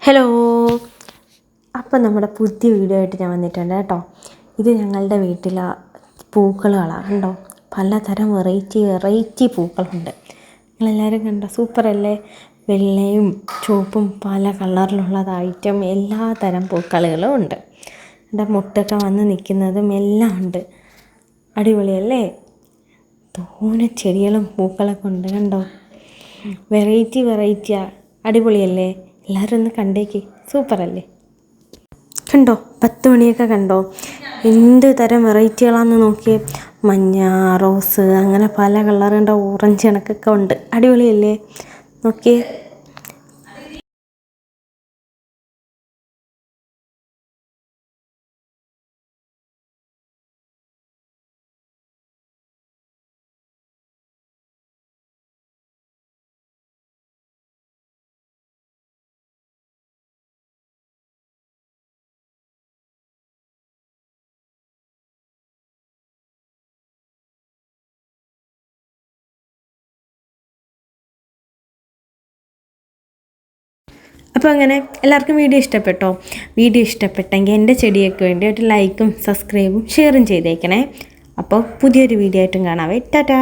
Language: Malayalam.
ഹലോ, അപ്പം നമ്മുടെ പുതിയ വീഡിയോ ആയിട്ട് ഞാൻ വന്നിട്ടുണ്ട് കേട്ടോ. ഇത് ഞങ്ങളുടെ വീട്ടിലെ പൂക്കളുകളാണ് കണ്ടോ. പലതരം വെറൈറ്റി പൂക്കളുണ്ട്. നിങ്ങളെല്ലാവരും കണ്ടോ, സൂപ്പറല്ലേ? വെള്ളയും ചുവപ്പും പല കളറിലുള്ളതായിട്ടും എല്ലാ തരം പൂക്കളുകളും ഉണ്ട്. എൻ്റെ മുട്ടൊക്കെ വന്ന് നിൽക്കുന്നതും എല്ലാം ഉണ്ട്. അടിപൊളിയല്ലേ? തോനെ ചെടികളും പൂക്കളൊക്കെ ഉണ്ട് കണ്ടോ. വെറൈറ്റിയാണ്. അടിപൊളിയല്ലേ? എല്ലാവരും ഒന്ന് കണ്ടേക്ക്, സൂപ്പറല്ലേ? കണ്ടോ 10 മണിയൊക്കെ കണ്ടോ? എന്ത് തരം വെറൈറ്റികളാണെന്ന് നോക്കിയേ. മഞ്ഞ, റോസ്, അങ്ങനെ പല കളറുണ്ട്. ഓറഞ്ച് കണക്കൊക്കെ ഉണ്ട്. അടിപൊളിയല്ലേ? നോക്കിയേ. അപ്പോൾ അങ്ങനെ എല്ലാവർക്കും വീഡിയോ ഇഷ്ടപ്പെട്ടോ? വീഡിയോ ഇഷ്ടപ്പെട്ടെങ്കിൽ എൻ്റെ ചെടിയൊക്കെ വേണ്ടി ഒരു ലൈക്കും സബ്സ്ക്രൈബും ഷെയറും ചെയ്തേക്കണേ. അപ്പോൾ പുതിയൊരു വീഡിയോ ആയിട്ടും കാണാവേ. ടാറ്റാ.